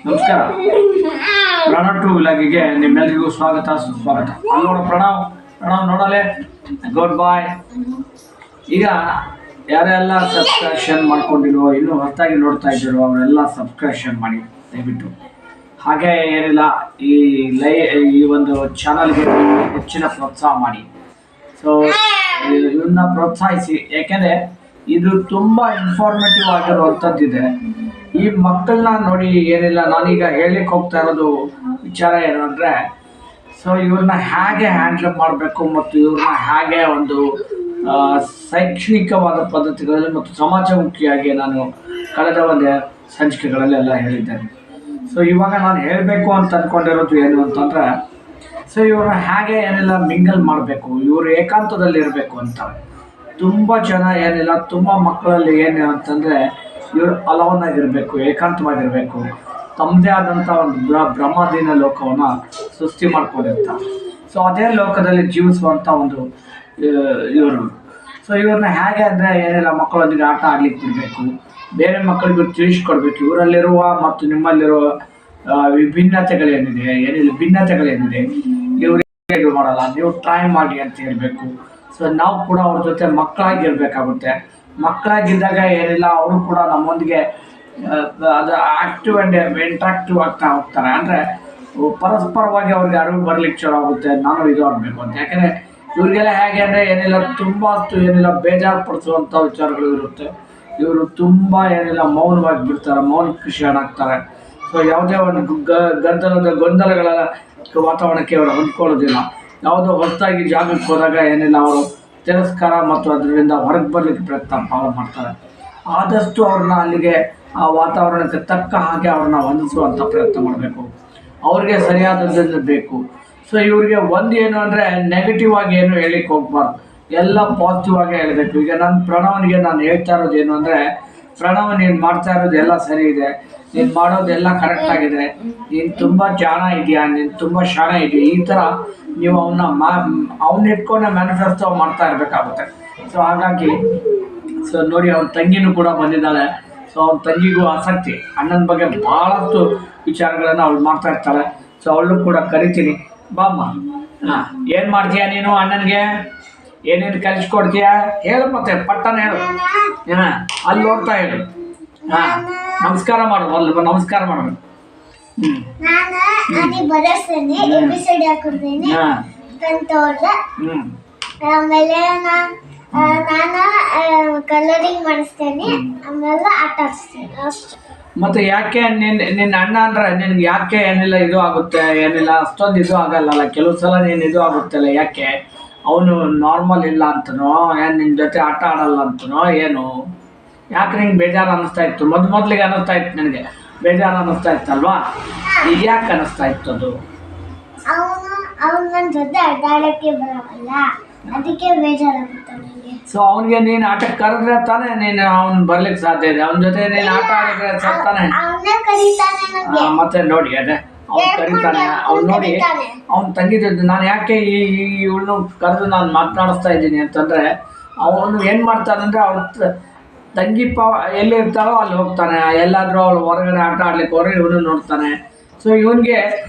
ನಮಸ್ಕಾರ. ಪ್ರಣವ್ ಟು ವಿಲಾಗಿಗೆ ನಿಮ್ಮೆಲ್ಲರಿಗೂ ಸ್ವಾಗತ ಸುಸ್ವಾಗತ. ಅಲ್ಲಿ ಪ್ರಣವ್ ನೋಡಲೆ ಗುಡ್ ಬಾಯ್. ಈಗ ಯಾರೆಲ್ಲ ಸಬ್ಸ್ಕ್ರಿಪ್ಷನ್ ಮಾಡ್ಕೊಂಡಿರೋ ಇನ್ನೂ ಹೊರತಾಗಿ ನೋಡ್ತಾ ಇದ್ದೀರೋ ಅವರೆಲ್ಲ ಸಬ್ಸ್ಕ್ರಿಪ್ಷನ್ ಮಾಡಿ ದಯವಿಟ್ಟು. ಹಾಗೆ ಏನಿಲ್ಲ, ಈ ಒಂದು ಚಾನಲ್ಗೆ ಹೆಚ್ಚಿನ ಪ್ರೋತ್ಸಾಹ ಮಾಡಿ. ಸೊ ಇವನ್ನ ಪ್ರೋತ್ಸಾಹಿಸಿ, ಯಾಕೆಂದರೆ ಇದು ತುಂಬ ಇನ್ಫಾರ್ಮೇಟಿವ್ ಆಗಿರುವಂಥದ್ದಿದೆ. ಈ ಮಕ್ಕಳನ್ನ ನೋಡಿ ಏನಿಲ್ಲ, ನಾನೀಗ ಹೇಳಲಿಕ್ಕೆ ಹೋಗ್ತಾ ಇರೋದು ವಿಚಾರ ಏನು ಅಂದರೆ, ಸೊ ಇವ್ರನ್ನ ಹೇಗೆ ಹ್ಯಾಂಡಲ್ ಮಾಡಬೇಕು ಮತ್ತು ಇವ್ರನ್ನ ಹೇಗೆ ಒಂದು ಶೈಕ್ಷಣಿಕವಾದ ಪದ್ಧತಿಗಳಲ್ಲಿ ಮತ್ತು ಸಮಾಜಮುಖಿಯಾಗಿ ನಾನು ಕಳೆದ ಒಂದು ಸಂಚಿಕೆಗಳಲ್ಲೆಲ್ಲ ಹೇಳಿದ್ದೇನೆ. ಸೊ ಇವಾಗ ನಾನು ಹೇಳಬೇಕು ಅಂತ ಅಂದ್ಕೊಂಡಿರೋದು ಏನು ಅಂತಂದರೆ, ಸೊ ಇವ್ರನ್ನ ಹೇಗೆ ಏನಿಲ್ಲ ಮಿಂಗಲ್ ಮಾಡಬೇಕು, ಇವರು ಏಕಾಂತದಲ್ಲಿ ಇರಬೇಕು ಅಂತ. ತುಂಬ ಜನ ಏನಿಲ್ಲ, ತುಂಬ ಮಕ್ಕಳಲ್ಲಿ ಏನು ಅಂತಂದರೆ ಇವರು ಅಲೋನ್ ಆಗಿರಬೇಕು, ಏಕಾಂತವಾಗಿರಬೇಕು, ತಮ್ಮದೇ ಆದಂಥ ಒಂದು ಬ್ರಹ್ಮಾಧೀನ ಲೋಕವನ್ನು ಸೃಷ್ಟಿ ಮಾಡ್ಕೊಂಡಿರ್ತಾರೆ. ಸೊ ಅದೇ ಲೋಕದಲ್ಲಿ ಜೀವಿಸುವಂಥ ಒಂದು ಇವರು. ಸೊ ಇವ್ರನ್ನ ಹೇಗೆ ಅಂದರೆ ಏನಿಲ್ಲ, ಮಕ್ಕಳೊಂದಿಗೆ ಆಟ ಆಡ್ಲಿಕ್ಕೆ ಬಿಡಬೇಕು, ಬೇರೆ ಮಕ್ಕಳಿಗೂ ತಿಳಿಸ್ಕೊಡ್ಬೇಕು ಇವರಲ್ಲಿರುವ ಮತ್ತು ನಿಮ್ಮಲ್ಲಿರುವ ಭಿನ್ನತೆಗಳೇನಿದೆ ಇವ್ರಿಗೆ ಇದು ಮಾಡಲ್ಲ, ನೀವು ಟ್ರೈ ಮಾಡಿ ಅಂತ ಹೇಳಬೇಕು. ಸೊ ನಾವು ಕೂಡ ಅವ್ರ ಜೊತೆ ಮಕ್ಕಳಾಗಿರ್ಬೇಕಾಗುತ್ತೆ. ಮಕ್ಕಳಾಗಿದ್ದಾಗ ಏನಿಲ್ಲ, ಅವರು ಕೂಡ ನಮ್ಮೊಂದಿಗೆ ಅದು ಆ್ಯಕ್ಟಿವ್ ಆ್ಯಂಡ್ ಇಂಟ್ರಾಕ್ಟಿವ್ ಆಗ್ತಾ ಹೋಗ್ತಾರೆ. ಅಂದರೆ ಪರಸ್ಪರವಾಗಿ ಅವ್ರಿಗೆ ಅರಿವು ಬರ್ಲಿಕ್ಕೆ ಚಲೋ ಆಗುತ್ತೆ, ನಾನು ಇದು ಆಗಬೇಕು ಅಂತ. ಯಾಕೆಂದರೆ ಇವ್ರಿಗೆಲ್ಲ ಹೇಗೆ ಅಂದರೆ ಏನಿಲ್ಲ, ತುಂಬ ಏನಿಲ್ಲ ಬೇಜಾರು ಪಡಿಸುವಂಥ ವಿಚಾರಗಳು ಇರುತ್ತೆ. ಇವರು ತುಂಬ ಏನಿಲ್ಲ ಮೌನವಾಗಿ ಬಿಡ್ತಾರೆ, ಮೌನಕ್ಕೆ ಶರಣಾಗ್ತಾರೆ. ಸೊ ಯಾವುದೇ ಒಂದು ಗೊಂದಲಗಳ ವಾತಾವರಣಕ್ಕೆ ಅವರು ಹೊಂದ್ಕೊಳ್ಳೋದಿಲ್ಲ. ಯಾವುದೋ ಹೊರತಾಗಿ ಜಾಗಕ್ಕೆ ಹೋದಾಗ ಏನಿಲ್ಲ, ಅವರು ತಿರಸ್ಕಾರ ಮತ್ತು ಅದರಿಂದ ಹೊರಗೆ ಬರಲಿಕ್ಕೆ ಪ್ರಯತ್ನ ಮಾಡ್ತಾರೆ. ಆದಷ್ಟು ಅವ್ರನ್ನ ಅಲ್ಲಿಗೆ ಆ ವಾತಾವರಣಕ್ಕೆ ತಕ್ಕ ಹಾಗೆ ಅವ್ರನ್ನ ಹೊಂದಿಸುವಂಥ ಪ್ರಯತ್ನ ಮಾಡಬೇಕು. ಅವ್ರಿಗೆ ಸರಿಯಾದದ್ದನ್ನು ಬೇಕು. ಸೊ ಇವ್ರಿಗೆ ಒಂದು ಏನು ಅಂದರೆ, ನೆಗೆಟಿವ್ ಆಗಿ ಏನು ಹೇಳಿಕ್ಕೆ ಹೋಗ್ಬಾರ್ದು, ಎಲ್ಲ ಪಾಸಿಟಿವ್ ಆಗೇ ಹೇಳಬೇಕು. ಈಗ ನನ್ನ ಪ್ರಣವನಿಗೆ ನಾನು ಹೇಳ್ತಾ ಇರೋದು ಏನು ಅಂದರೆ, ಪ್ರಣವ್ ನೀನು ಮಾಡ್ತಾ ಇರೋದು ಎಲ್ಲ ಸರಿ ಇದೆ, ನೀನು ಮಾಡೋದೆಲ್ಲ ಕರೆಕ್ಟಾಗಿದೆ, ನೀನು ತುಂಬ ಜಾಣ ಇದೆಯಾ, ನೀನು ತುಂಬ ಶಾಣ ಇದೆಯಾ, ಈ ಥರ ನೀವು ಅವನ್ನ ಇಟ್ಕೊಂಡೆ ಮ್ಯಾನಿಫೆಸ್ಟೋ ಮಾಡ್ತಾ ಇರಬೇಕಾಗುತ್ತೆ. ಸೊ ಹಾಗಾಗಿ ನೋಡಿ, ಅವ್ನ ತಂಗಿನೂ ಕೂಡ ಬಂದಿದ್ದಾಳೆ. ಸೊ ಅವ್ನ ತಂಗಿಗೂ ಆಸಕ್ತಿ, ಅಣ್ಣನ ಬಗ್ಗೆ ಭಾಳಷ್ಟು ವಿಚಾರಗಳನ್ನು ಅವಳು ಮಾಡ್ತಾ ಇರ್ತಾಳೆ. ಸೊ ಅವಳು ಕೂಡ ಕರಿತೀನಿ, ಬಾಮ್ಮ. ಏನು ಮಾಡ್ತೀಯ ನೀನು ಅಣ್ಣನಿಗೆ, ಏನೇನು ಕಲಿಸ್ಕೊಡ್ತೀಯ ಹೇಳು, ಮತ್ತೆ ಪಟ್ಟಣ ಹೇಳು. ಅಲ್ಲಿ ನೋಡ್ತಾ ಹೇಳು. ನಮಸ್ಕಾರ ಮಾಡು, ಮೊದಲು ನಮಸ್ಕಾರ ಮಾಡು. ಆಮೇಲೆ ನಾನು ಕಲರಿಂಗ್ ಮಾಡಿಸ್ತೇನೆ, ಆಮೇಲೆ ಆಟ ಆಡಿಸ್ತೇನೆ ಅಷ್ಟು. ಮತ್ತೆ ಯಾಕೆ ನಿನ್ನ ಅಣ್ಣ ಅಂದ್ರೆ ನಿನ್ಗೆ ಯಾಕೆ ಏನಿಲ್ಲ ಇದು ಆಗುತ್ತೆ, ಏನಿಲ್ಲ ಅಷ್ಟೊಂದು ಇದು ಆಗಲ್ಲ, ಕೆಲವು ಸಲ ನೀನು ಇದು ಆಗುತ್ತಲ್ಲ, ಯಾಕೆ ಅವನು ನಾರ್ಮಲ್ ಇಲ್ಲ ಅಂತನೋ, ಏನು ನಿನ್ನ ಜೊತೆ ಆಟ ಆಡಲ್ಲ ಅಂತನೋ, ಏನು ಯಾಕೆ ನಿಂಗೆ ಬೇಜಾರು ಅನ್ನಿಸ್ತಾ ಇತ್ತು? ಮೊದಲಿಗೆ ಅನ್ನಿಸ್ತಾ ಇತ್ತು ನಿನಗೆ, ಬೇಜಾರು ಅನ್ನಿಸ್ತಾ ಇತ್ತಲ್ವಾ? ಈಗ ಯಾಕೆ ಅನ್ನಿಸ್ತಾ ಇತ್ತು ಅದು? ಅವನು ನನ್ನ ಜೊತೆ ಆಟ ಆಡೋಕ್ಕೆ ಬರೋಲ್ಲ, ಅದಕ್ಕೆ ಬೇಜಾರಾಗುತ್ತೆ ನನಗೆ. ಸೊ ಅವನಿಗೆ ನೀನು ಆಟಕ್ಕೆ ಕರೆದ್ರೆ ತಾನೇ ನೀನು ಅವ್ನು ಬರ್ಲಿಕ್ಕೆ ಸಾಧ್ಯ ಇದೆ. ಅವನ ಜೊತೆ ನೀನು ಆಟ ಆಡಿದ್ರೆ ಸಾಕ್ತಾನೆ. ಮತ್ತೆ ನೋಡಿ ಅದೇ ಅವ್ನು ಕರೀತಾನೆ, ಅವ್ನು ನೋಡಿ ಅವ್ನ ತಂಗಿ ಜೊತೆ ನಾನು ಯಾಕೆ ಇವಳು ಕರೆದು ನಾನು ಮಾತನಾಡಿಸ್ತಾ ಇದ್ದೀನಿ ಅಂತಂದರೆ, ಅವನು ಏನು ಮಾಡ್ತಾನಂದರೆ ಅವ್ರ ತಂಗಿ ಎಲ್ಲಿ ಇರ್ತಾಳೋ ಅಲ್ಲಿ ಹೋಗ್ತಾನೆ, ಎಲ್ಲಾದರೂ ಅವಳು ಹೊರಗಡೆ ಆಟ ಆಡ್ಲಿಕ್ಕೆ ಹೋದ್ರೆ ಇವನು ನೋಡ್ತಾನೆ. ಸೊ ಇವನಿಗೆ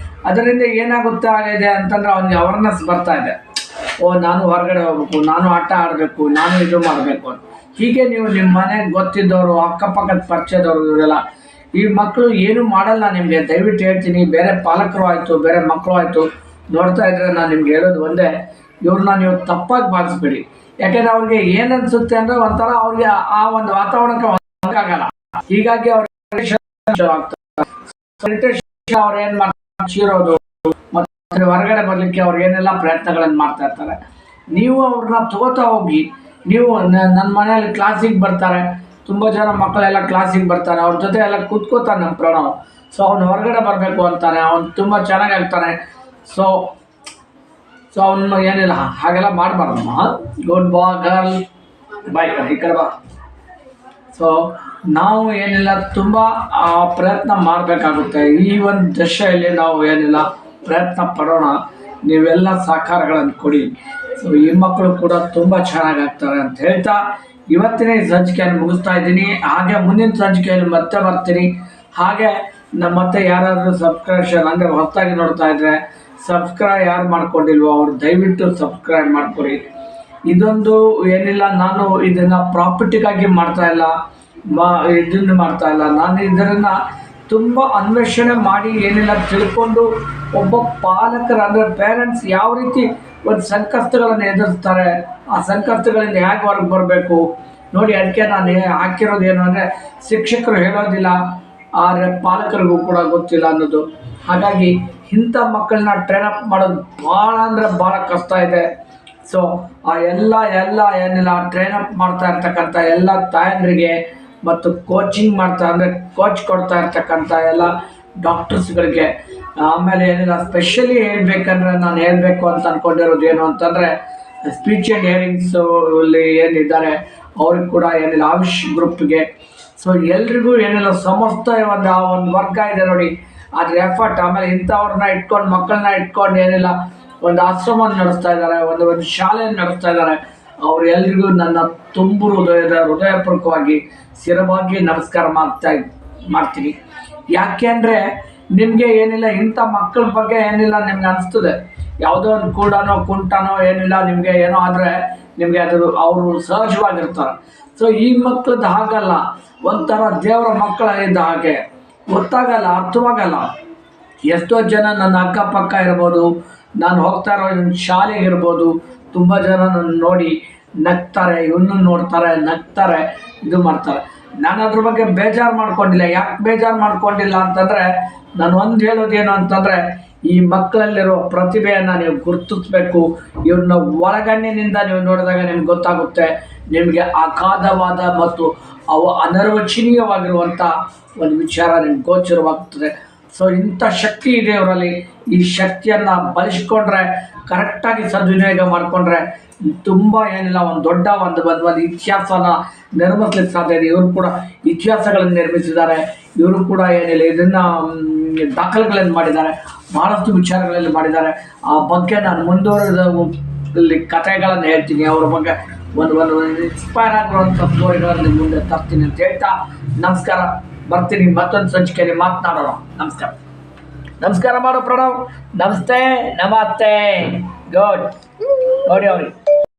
ಅದರಿಂದ ಏನಾಗುತ್ತೆ ಆಗಿದೆ ಅಂತಂದರೆ ಅವನಿಗೆ ಅವೇರ್ನೆಸ್ ಬರ್ತಾ ಇದೆ, ಓ ನಾನು ಹೊರಗಡೆ ಹೋಗ್ಬೇಕು, ನಾನು ಆಟ ಆಡಬೇಕು, ನಾನು ಇದು ಮಾಡಬೇಕು ಅಂತ. ಹೀಗೆ ನೀವು ನಿಮ್ಮ ಮನೆಗೆ ಗೊತ್ತಿದ್ದವರು, ಅಕ್ಕಪಕ್ಕದ ಪರಿಚಯದವರು, ಇವರೆಲ್ಲ ಈ ಮಕ್ಕಳು ಏನು ಮಾಡಲ್ಲ ನಿಮಗೆ. ದಯವಿಟ್ಟು ಹೇಳ್ತೀನಿ, ಬೇರೆ ಪಾಲಕರು ಆಯಿತು, ಬೇರೆ ಮಕ್ಕಳು ಆಯಿತು ನೋಡ್ತಾ ಇದ್ರೆ ನಾನು ನಿಮ್ಗೆ ಹೇಳೋದು ಒಂದೇ, ಇವ್ರನ್ನ ನೀವು ತಪ್ಪಾಗಿ ಭಾವಿಸ್ಬೇಡಿ. ಯಾಕೆಂದರೆ ಅವ್ರಿಗೆ ಏನು ಅನಿಸುತ್ತೆ ಅಂದರೆ ಒಂಥರ ಅವ್ರಿಗೆ ಆ ಒಂದು ವಾತಾವರಣಕ್ಕೆ ಹೊಂದಾಗಲ್ಲ. ಹೀಗಾಗಿ ಅವ್ರಿಗೆ ಅವ್ರು ಏನು ಮಾಡ್ತಾರೆ, ಚೀರೋದು ಮತ್ತು ಹೊರಗಡೆ ಬರಲಿಕ್ಕೆ ಅವ್ರು ಏನೆಲ್ಲ ಪ್ರಯತ್ನಗಳನ್ನು ಮಾಡ್ತಾ ಇರ್ತಾರೆ. ನೀವು ಅವ್ರನ್ನ ತಗೋತಾ ಹೋಗಿ, ನೀವು ನನ್ನ ಮನೆಯಲ್ಲಿ ಕ್ಲಾಸಿಗೆ ಬರ್ತಾರೆ, ತುಂಬ ಜನ ಮಕ್ಕಳೆಲ್ಲ ಕ್ಲಾಸಿಗೆ ಬರ್ತಾರೆ, ಅವ್ರ ಜೊತೆ ಎಲ್ಲ ಕೂತ್ಕೋತಾನೆ ನಮ್ಮ ಪ್ರಣವ್. ಸೊ ಅವ್ನು ಹೊರಗಡೆ ಬರಬೇಕು ಅಂತಾನೆ, ಅವ್ನು ತುಂಬ ಚೆನ್ನಾಗಿ ಆಗ್ತಾನೆ. ಸೊ ಅವನು ಏನಿಲ್ಲ ಹಾಗೆಲ್ಲ ಮಾಡಬಾರ್ದಮ್ಮ. ಗುಡ್ ಬಾ ಗರ್ಲ್, ಬಾಯ್ ಈ ಕಡೆ ಬಾ. ಸೊ ನಾವು ಏನಿಲ್ಲ ತುಂಬ ಪ್ರಯತ್ನ ಮಾಡಬೇಕಾಗುತ್ತೆ. ಈ ಒಂದು ದಶೆಯಲ್ಲಿ ನಾವು ಏನಿಲ್ಲ ಪ್ರಯತ್ನ ಪಡೋಣ, ನೀವೆಲ್ಲ ಸಹಕಾರಗಳನ್ನು ಕೊಡಿ. ಸೊ ಈ ಮಕ್ಕಳು ಕೂಡ ತುಂಬ ಚೆನ್ನಾಗಾಗ್ತಾರೆ ಅಂತ ಹೇಳ್ತಾ ಇವತ್ತಿನ ಈ ಸಂಚಿಕೆಯನ್ನು ಮುಗಿಸ್ತಾ ಇದ್ದೀನಿ. ಹಾಗೆ ಮುಂದಿನ ಸಂಚಿಕೆಯಲ್ಲಿ ಮತ್ತೆ ಬರ್ತೀನಿ. ಹಾಗೆ ಮತ್ತೆ ಯಾರಾದರೂ ಸಬ್ಸ್ಕ್ರಿಪ್ಷನ್ ಅಂದರೆ ಹೊಸದಾಗಿ ನೋಡ್ತಾ ಇದ್ರೆ ಸಬ್ಸ್ಕ್ರೈಬ್ ಯಾರು ಮಾಡ್ಕೊಂಡಿಲ್ವೋ ಅವ್ರು ದಯವಿಟ್ಟು ಸಬ್ಸ್ಕ್ರೈಬ್ ಮಾಡ್ಕೊಡಿ. ಇದೊಂದು ಏನಿಲ್ಲ, ನಾನು ಇದನ್ನು ಪ್ರಾಫಿಟಿಗಾಗಿ ಮಾಡ್ತಾ ಇಲ್ಲ, ಇದನ್ನು ಮಾಡ್ತಾ ಇಲ್ಲ. ನಾನು ಇದನ್ನು ತುಂಬ ಅನ್ವೇಷಣೆ ಮಾಡಿ ಏನಿಲ್ಲ ತಿಳ್ಕೊಂಡು ಒಬ್ಬ ಪಾಲಕರು ಅಂದರೆ ಪೇರೆಂಟ್ಸ್ ಯಾವ ರೀತಿ ಒಂದು ಸಂಕಷ್ಟಗಳನ್ನು ಎದುರಿಸ್ತಾರೆ, ಆ ಸಂಕಷ್ಟಗಳಿಂದ ಹೇಗೆ ಹೊರಗೆ ಬರಬೇಕು ನೋಡಿ. ಅದಕ್ಕೆ ನಾನು ಹಾಕಿರೋದು ಏನು ಅಂದರೆ ಶಿಕ್ಷಕರು ಹೇಳೋದಿಲ್ಲ, ಆದರೆ ಪಾಲಕರಿಗೂ ಕೂಡ ಗೊತ್ತಿಲ್ಲ ಅನ್ನೋದು. ಹಾಗಾಗಿ ಇಂಥ ಮಕ್ಕಳನ್ನ ಟ್ರೈನಪ್ ಮಾಡೋದು ಭಾಳ ಅಂದರೆ ಭಾಳ ಕಷ್ಟ ಇದೆ. ಸೊ ಆ ಎಲ್ಲ ಏನಿಲ್ಲ ಟ್ರೈನಪ್ ಮಾಡ್ತಾ ಇರ್ತಕ್ಕಂಥ ಎಲ್ಲ ತಾಯಂದ್ರಿಗೆ ಮತ್ತು ಕೋಚಿಂಗ್ ಅಂದರೆ ಕೋಚ್ ಕೊಡ್ತಾ ಇರ್ತಕ್ಕಂಥ ಎಲ್ಲ ಡಾಕ್ಟರ್ಸ್ಗಳಿಗೆ, ಆಮೇಲೆ ಏನಿಲ್ಲ ಸ್ಪೆಷಲಿ ಹೇಳ್ಬೇಕಂದ್ರೆ ನಾನು ಹೇಳಬೇಕು ಅಂತ ಅಂದ್ಕೊಂಡಿರೋದು ಏನು ಅಂತಂದರೆ ಸ್ಪೀಚ್ ಆ್ಯಂಡ್ ಹಿಯರಿಂಗ್ಸು ಅಲ್ಲಿ ಏನಿದ್ದಾರೆ ಅವ್ರಿಗೆ ಕೂಡ ಏನಿಲ್ಲ ಆಯುಷ್ ಗ್ರೂಪ್ಗೆ. ಸೊ ಎಲ್ರಿಗೂ ಏನಿಲ್ಲ ಸಮಸ್ತ ಒಂದು ವರ್ಗ ಇದೆ ನೋಡಿ, ಅದ್ರ ಎಫರ್ಟ್. ಆಮೇಲೆ ಇಂಥವ್ರನ್ನ ಇಟ್ಕೊಂಡು ಮಕ್ಕಳನ್ನ ಇಟ್ಕೊಂಡು ಏನಿಲ್ಲ ಒಂದು ಆಶ್ರಮ ನಡೆಸ್ತಾ ಇದ್ದಾರೆ, ಒಂದು ಶಾಲೆಯನ್ನು ನಡೆಸ್ತಾ ಇದ್ದಾರೆ. ಅವ್ರು ಎಲ್ರಿಗೂ ನನ್ನ ತುಂಬು ಹೃದಯಪೂರ್ವಕವಾಗಿ ಸ್ಥಿರವಾಗಿ ನಮಸ್ಕಾರ ಮಾಡ್ತೀನಿ. ಯಾಕೆ ಅಂದರೆ ನಿಮಗೆ ಏನಿಲ್ಲ ಇಂಥ ಮಕ್ಕಳ ಬಗ್ಗೆ ಏನಿಲ್ಲ ನಿಮ್ಗೆ ಅನಿಸ್ತದೆ, ಯಾವುದೋ ಒಂದು ಕೂಡನೋ ಕುಂಟನೋ ಏನಿಲ್ಲ ನಿಮಗೆ ಏನೋ ಆದರೆ ನಿಮಗೆ ಅದು ಅವರು ಸಹಜವಾಗಿರ್ತಾರೆ. ಸೊ ಈ ಮಕ್ಕಳದ್ದು ಹಾಗಲ್ಲ, ಒಂಥರ ದೇವರ ಮಕ್ಕಳ ಇದ್ದ ಹಾಗೆ ಗೊತ್ತಾಗಲ್ಲ, ಅರ್ಥವಾಗಲ್ಲ. ಎಷ್ಟೋ ಜನ ನನ್ನ ಅಕ್ಕಪಕ್ಕ ಇರ್ಬೋದು, ನಾನು ಹೋಗ್ತಾ ಇರೋ ಶಾಲೆಗೆ ಇರ್ಬೋದು, ತುಂಬ ಜನ ನನ್ನ ನೋಡಿ ನಗ್ತಾರೆ, ಇವನು ನೋಡ್ತಾರೆ, ನಗ್ತಾರೆ, ಇದು ಮಾಡ್ತಾರೆ. ನಾನು ಅದ್ರ ಬಗ್ಗೆ ಬೇಜಾರು ಮಾಡ್ಕೊಂಡಿಲ್ಲ. ಯಾಕೆ ಬೇಜಾರು ಮಾಡ್ಕೊಂಡಿಲ್ಲ ಅಂತಂದರೆ ನಾನು ಒಂದು ಹೇಳೋದೇನು ಅಂತಂದರೆ ಈ ಮಕ್ಕಳಲ್ಲಿರೋ ಪ್ರತಿಭೆಯನ್ನು ನೀವು ಗುರುತಿಸ್ಬೇಕು. ಇವ್ರನ್ನ ಒಳಗಣ್ಣಿನಿಂದ ನೀವು ನೋಡಿದಾಗ ನಿಮ್ಗೆ ಗೊತ್ತಾಗುತ್ತೆ, ನಿಮಗೆ ಅಗಾಧವಾದ ಮತ್ತು ಅನಿರ್ವಚನೀಯವಾಗಿರುವಂಥ ಒಂದು ವಿಚಾರ ನಿಮ್ಗೆ ಗೋಚರವಾಗ್ತದೆ. ಸೊ ಇಂಥ ಶಕ್ತಿ ಇದೆ ಅವರಲ್ಲಿ. ಈ ಶಕ್ತಿಯನ್ನು ಬಳಸ್ಕೊಂಡ್ರೆ, ಕರೆಕ್ಟಾಗಿ ಸದ್ವಿನಿಯೋಗ ಮಾಡಿಕೊಂಡ್ರೆ ತುಂಬ ಏನಿಲ್ಲ ಒಂದು ದೊಡ್ಡ ಒಂದು ಇತಿಹಾಸನ ನಿರ್ಮಿಸ್ಲಿಕ್ಕೆ ಸಾಧ್ಯ ಇದೆ. ಇವರು ಕೂಡ ಇತಿಹಾಸಗಳನ್ನು ನಿರ್ಮಿಸಿದ್ದಾರೆ. ಇವರು ಕೂಡ ಏನಿಲ್ಲ ಇದನ್ನು ದಾಖಲೆಗಳನ್ನು ಮಾಡಿದ್ದಾರೆ, ಭಾಳಷ್ಟು ವಿಚಾರಗಳಲ್ಲಿ ಮಾಡಿದ್ದಾರೆ. ಆ ಬಗ್ಗೆ ನಾನು ಮುಂದುವರೆದ ಕಥೆಗಳನ್ನು ಹೇಳ್ತೀನಿ. ಅವರ ಬಗ್ಗೆ ಒಂದು ಇನ್ಸ್ಪೈರ್ ಆಗಿರುವಂಥ ಸ್ಟೋರಿಗಳನ್ನು ಮುಂದೆ ತರ್ತೀನಿ ಅಂತ ಹೇಳ್ತಾ ನಮಸ್ಕಾರ. ಬರ್ತೀನಿ, ಮತ್ತೊಂದು ಸಂಚಿಕೆಯಲ್ಲಿ ಮಾತನಾಡೋಣ. ನಮಸ್ಕಾರ ಮಾಡು ಪ್ರಣವ್. ನಮಸ್ತೆ, ನಮಸ್ತೆ. ಗುಡ್ ನೋಡಿ ಅವ್ರಿಗೆ.